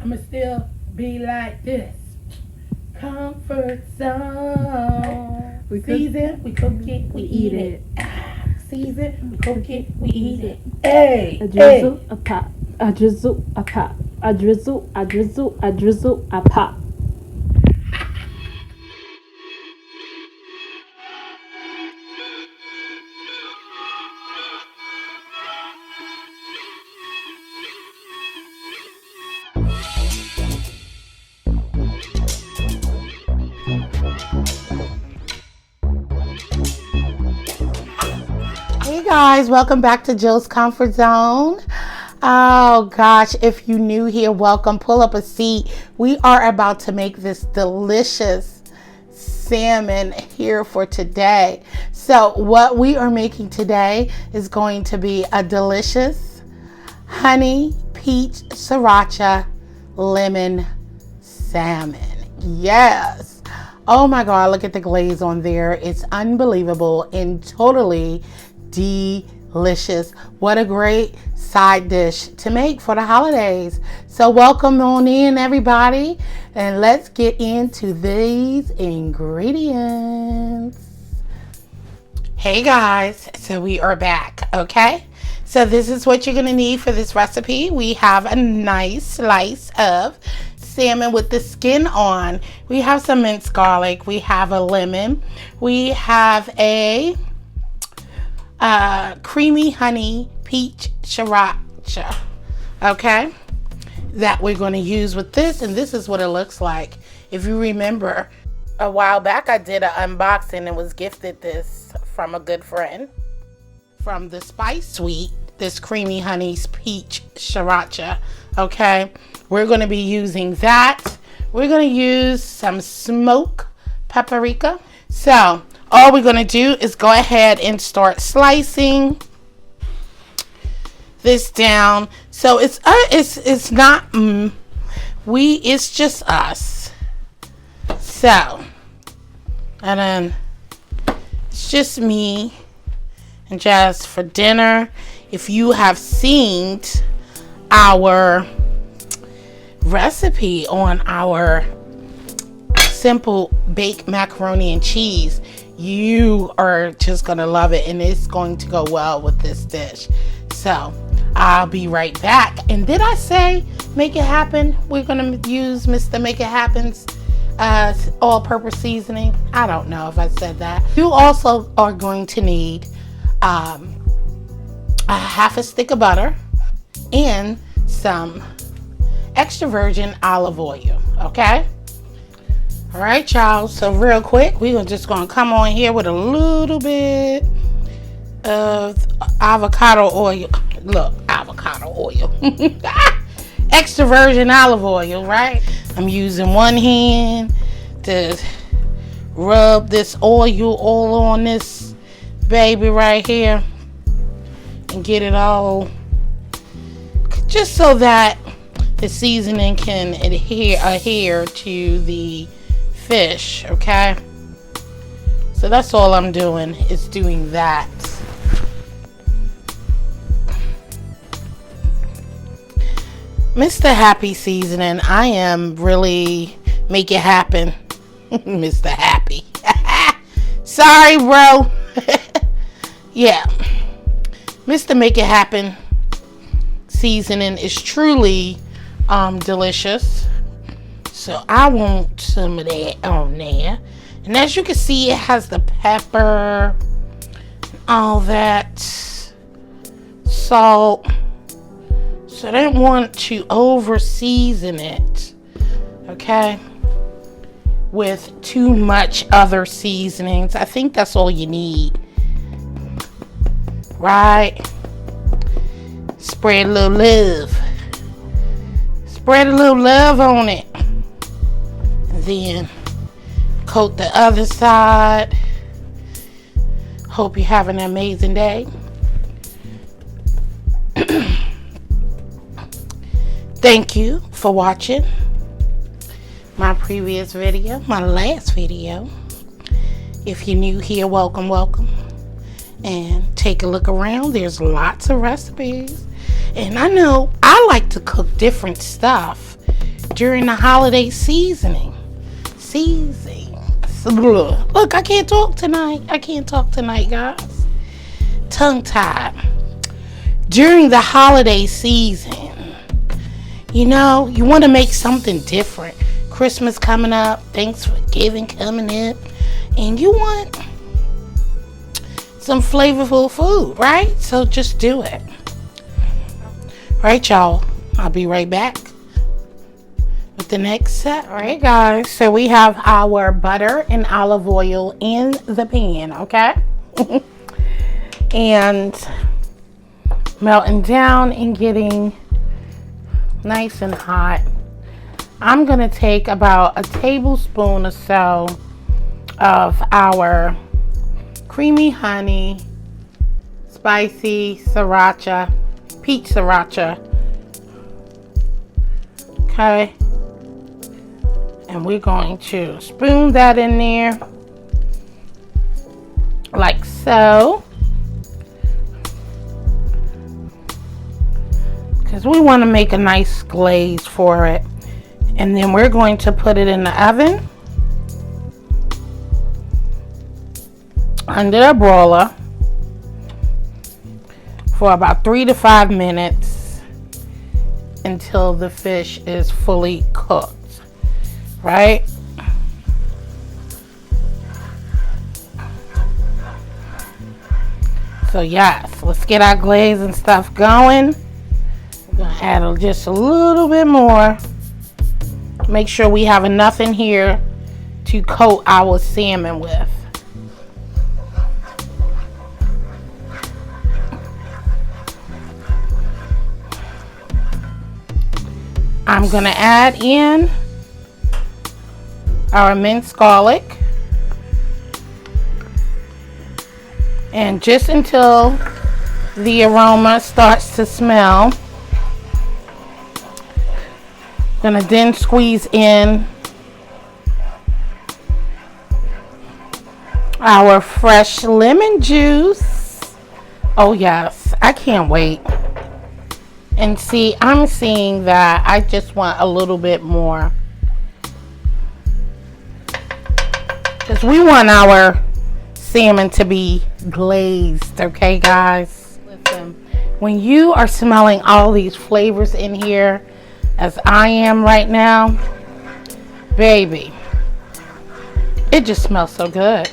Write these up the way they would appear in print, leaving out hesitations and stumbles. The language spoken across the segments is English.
I'ma still be like this. Comfort zone. We cook, Season, we cook it, we eat it. Season, we cook it, we eat it. A Hey, drizzle, a pop. A drizzle, a pop. A drizzle, a drizzle, a drizzle, a pop. Hey guys, welcome back to Jill's Comfort Zone. Oh gosh, if you're new here, welcome. Pull up a seat. We are about to make this delicious salmon here for today. So what we are making today is going to be a delicious honey peach sriracha lemon salmon. Yes. Oh my God, look at the glaze on there. It's unbelievable and totally delicious. What a great side dish to make for the holidays. So welcome on in, everybody, and let's get into these ingredients. Hey guys, so we are back, okay? So this is what you're gonna need for this recipe. We have a nice slice of salmon with the skin on. We have some minced garlic. We have a lemon. We have a creamy honey peach sriracha, okay, that we're going to use with this. And this is what it looks like. If you remember, a while back I did an unboxing and was gifted this from a good friend from the Spice Suite, this creamy honey peach sriracha. Okay, we're going to be using that. We're going to use some smoked paprika. So all we're going to do is go ahead and start slicing this down. So it's not it's just us. So, and then it's just me and Jazz for dinner. If you have seen our recipe on our simple baked macaroni and cheese, you are just gonna love it, and it's going to go well with this dish. So I'll be right back. And did I say make it happen? We're gonna use Mr. Make It Happen's all-purpose seasoning. I don't know if I said that. You also are going to need a half a stick of butter and some extra virgin olive oil. Okay. All right, y'all. So real quick, we're just gonna come on here with a little bit of avocado oil. Look, avocado oil. Extra virgin olive oil, right? I'm using one hand to rub this oil all on this baby right here and get it all, just so that the seasoning can adhere to the fish. Okay, so that's all I'm doing, is doing that. Mr. Happy seasoning. I am really make it happen. Mr. Happy. Sorry, bro. Yeah, Mr. Make It Happen seasoning is truly delicious. So I want some of that on there. And as you can see, it has the pepper, all that, salt. So I didn't want to over season it, okay, with too much other seasonings. I think that's all you need, right? Spread a little love. Spread a little love on it. And then coat the other side. Hope you have an amazing day. Thank you for watching my previous video, my last video. If you're new here, welcome, welcome. And take a look around. There's lots of recipes. And I know I like to cook different stuff. during the holiday seasoning. Look, I can't talk tonight. Guys. Tongue tied. During the holiday season, you know, you want to make something different. Christmas coming up, Thanksgiving coming up, and you want some flavorful food, right? So just do it. Right, y'all? I'll be right back with the next set. All right, guys. So we have our butter and olive oil in the pan, okay? And melting down and getting nice and hot. I'm going to take about a tablespoon or so of our creamy honey, spicy sriracha, peach sriracha. Okay. And we're going to spoon that in there like so. Because we want to make a nice glaze for it. And then we're going to put it in the oven under a broiler for about 3 to 5 minutes until the fish is fully cooked, right? So yes, let's get our glaze and stuff going. We're gonna add just a little bit more. Make sure we have enough in here to coat our salmon with. I'm gonna add in our minced garlic, and just until the aroma starts to smell, gonna then squeeze in our fresh lemon juice. Oh yes, I can't wait. And see, I'm seeing that I just want a little bit more, because we want our salmon to be glazed, okay guys? Listen, when you are smelling all these flavors in here, as I am right now, baby, it just smells so good.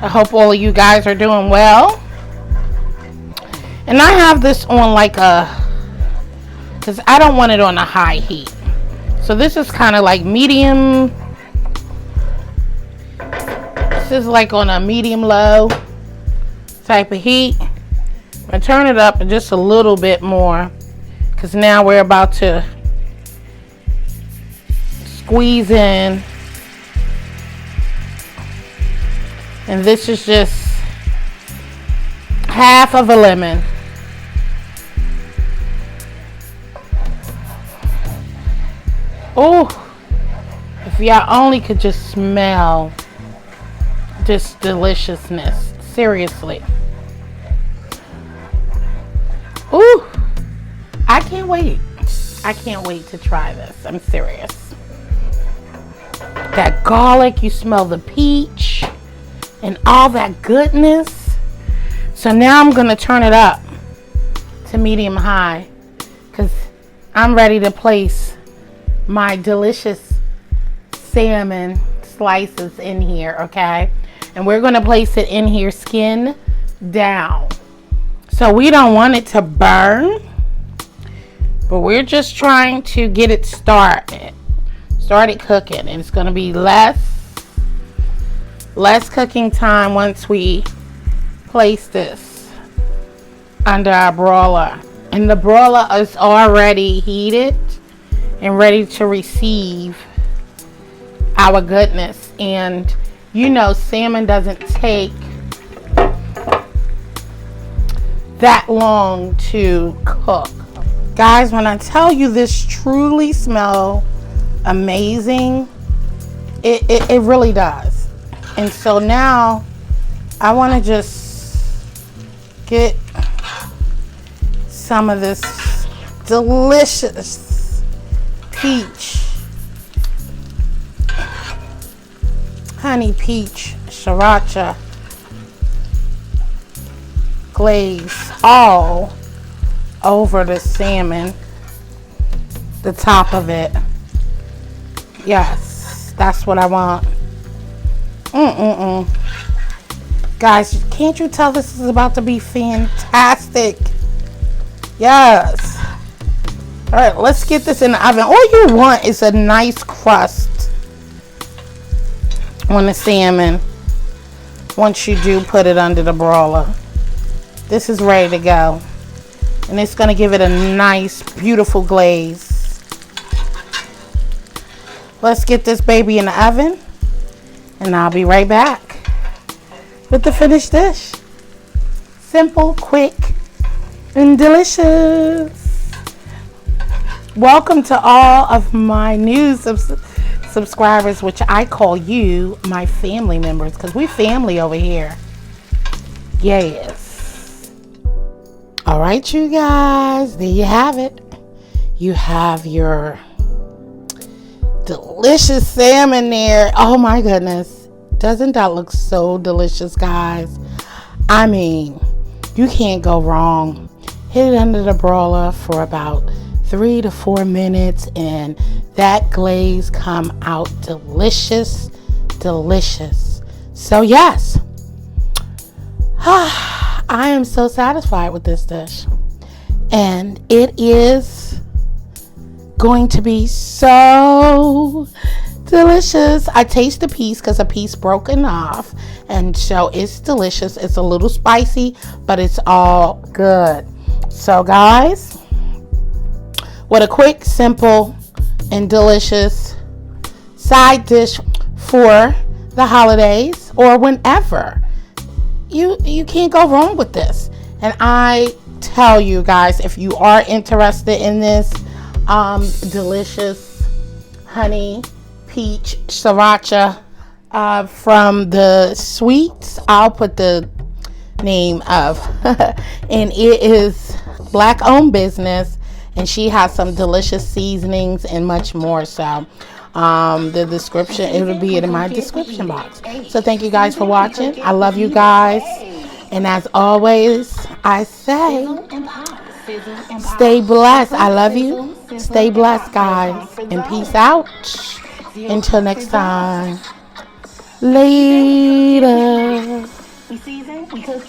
I hope all of you guys are doing well. And I have this on like because I don't want it on a high heat. So this is kind of like medium. This is like on a medium-low type of heat. I'm going to turn it up just a little bit more, because now we're about to squeeze in. And this is just half of a lemon. Oh, if y'all only could just smell this deliciousness. Seriously. Ooh, I can't wait. I can't wait to try this. I'm serious. That garlic, you smell the peach and all that goodness. So now I'm going to turn it up to medium high, because I'm ready to place my delicious salmon slices in here, okay? And we're going to place it in here skin down. So we don't want it to burn, but we're just trying to get it started cooking. And it's going to be less cooking time once we place this under our broiler. And the broiler is already heated and ready to receive our goodness. And you know, salmon doesn't take that long to cook. Guys, when I tell you this truly smells amazing, it really does. And so now I want to just get some of this delicious peach sriracha glaze all over the salmon, the top of it. Yes, that's what I want. Guys, can't you tell this is about to be fantastic? Yes. All right, let's get this in the oven. All you want is a nice crust on the salmon once you do put it under the broiler. This is ready to go. And it's going to give it a nice, beautiful glaze. Let's get this baby in the oven. And I'll be right back with the finished dish. Simple, quick, and delicious. Welcome to all of my new subscribers, which I call you my family members, because we family over here. Yes. All right, you guys, there you have it. You have your delicious salmon there. Oh my goodness. Doesn't that look so delicious, guys? I mean, you can't go wrong. Hit it under the broiler for about 3 to 4 minutes and that glaze come out delicious, delicious. So yes, I am so satisfied with this dish, and it is going to be so delicious. I taste a piece because a piece broken off, and so it's delicious. It's a little spicy, but it's all good. So guys, what a quick, simple, and delicious side dish for the holidays or whenever. You can't go wrong with this. And I tell you guys, if you are interested in this delicious honey peach sriracha from the sweets, I'll put the name of and it is black owned business, and she has some delicious seasonings and much more. So the description, it will be in my description box. So thank you guys for watching. I love you guys, and as always I say, stay blessed. I love you. Stay blessed, guys, and peace out until next time. Later.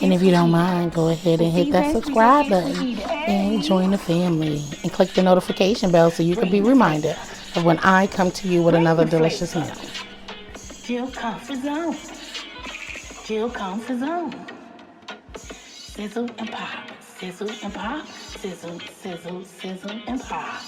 And if you don't mind, go ahead and hit that subscribe button and join the family, and click the notification bell so you can be reminded of when I come to you with another delicious meal. Jill Comfort Zone. Jill Comfort Zone. Sizzle and pop. Sizzle and pop. Sizzle, sizzle, sizzle and pop.